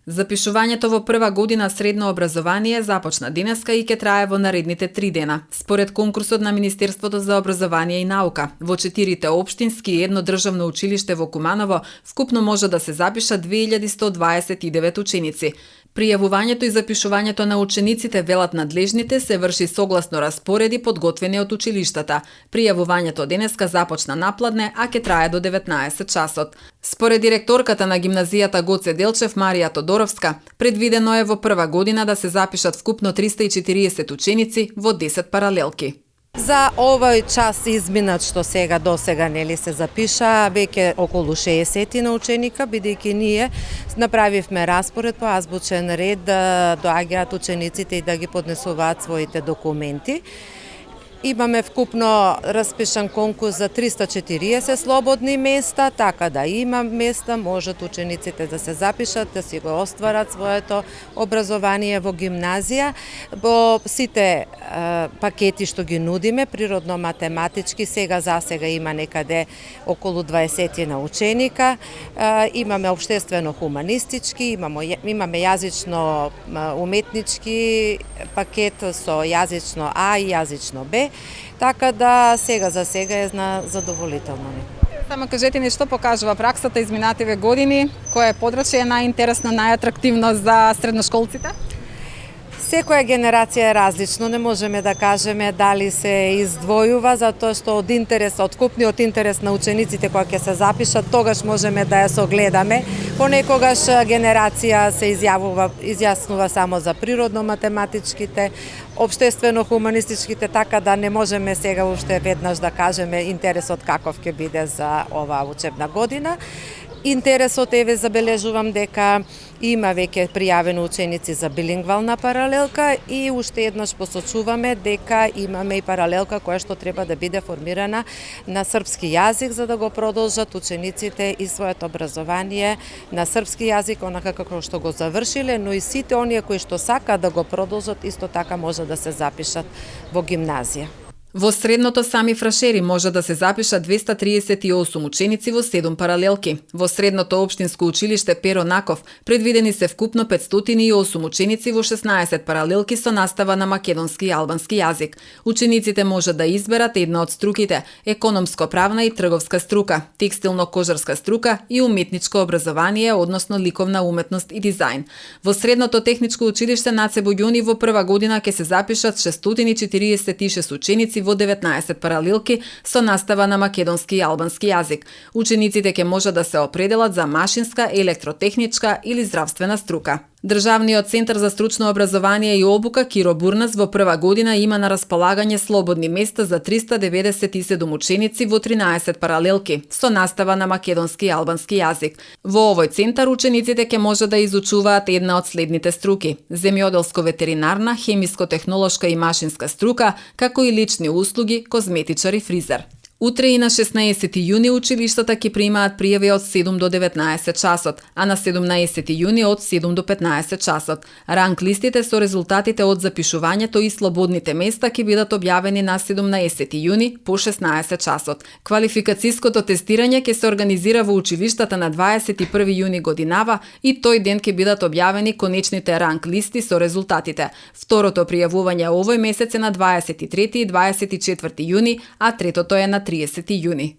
Запишувањето во прва година средно образование започна денеска и ќе трае во наредните 3 дена. Според конкурсот на Министерството за образование и наука, во 4 општински и едно државно училиште во Куманово, вкупно може да се запишат 2129 ученици. Пријавувањето и запишувањето на учениците, велат надлежните, се врши согласно распореди подготвени од училиштата. Пријавувањето денеска започна напладне, а ќе трае до 19 часот. Според директорката на гимназијата Гоце Делчев Марија Тодоровска, предвидено е во прва година да се запишат вкупно 340 ученици во 10 паралелки. За овој час изминат што сега до сега нели се запиша веќе околу 60 на ученика, бидејќи ние направивме распоред по азбучен ред да доаѓаат учениците и да ги поднесуваат своите документи. Имаме вкупно распишан конкурс за 340 слободни места, така да има места, можат учениците да се запишат, да си го остварат своето образование во гимназија. Во сите пакети што ги нудиме, природно-математички, за сега има некаде околу 20 на ученика, имаме обштествено-хуманистички, имаме јазично-уметнички пакет со јазично А и јазично Б, така да за сега е задоволително. Само кажете ни што покажува праксата изминативе години, која подрачје е најинтересно, најатрактивно за средношколците? Секоја генерација е различно, не можеме да кажеме дали се издвојува, затоа што од купниот интерес на учениците кои ќе се запишат, тогаш можеме да ја согледаме. Понекогаш генерација се изјаснува само за природно-математичките, обштествено-хуманистичките, така да не можеме сега уште веднаш да кажеме интересот каков ќе биде за оваа учебна година. Интересот забележувам дека има веќе пријавени ученици за билингвална паралелка и уште еднаш посочуваме дека имаме и паралелка која што треба да биде формирана на српски јазик за да го продолжат учениците и своето образование на српски јазик онака како што го завршиле, но и сите оние кои што сакаат да го продолжат исто така може да се запишат во гимназија. Во средното Сами Фрашери може да се запишат 238 ученици во 7 паралелки. Во средното општинско училиште Перо Наков предвидени се вкупно 508 ученици во 16 паралелки со настава на македонски и албански јазик. Учениците може да изберат една од струките: економско-правна и трговска струка, текстилно-кожарска струка и уметничко образование, односно ликовна уметност и дизајн. Во средното техничко училиште Наце Боѓони во прва година ќе се запишат 646 ученици во 19 паралелки со настава на македонски и албански јазик. Учениците ќе може да се определат за машинска, електротехничка или здравствена струка. Државниот центар за стручно образование и обука Киро Бурнас во прва година има на располагање слободни места за 397 ученици во 13 паралелки со настава на македонски и албански јазик. Во овој центар учениците ќе може да изучуваат една од следните струки: земјоделско-ветеринарна, хемиско-технолошка и машинска струка, како и лични услуги, козметичар и фризер. Утре и на 16 јуни училиштата ќе примаат пријави од 7 до 19 часот, а на 17 јуни од 7 до 15 часот. Ранг листите со резултатите од запишувањето и слободните места ќе бидат објавени на 17 јуни по 16 часот. Квалификацијското тестирање ќе се организира во училиштата на 21 јуни годинава и тој ден ќе бидат објавени конечните ранг листи со резултатите. Второто пријавување овој месец е на 23 и 24 јуни, а третото е на 30 јуни.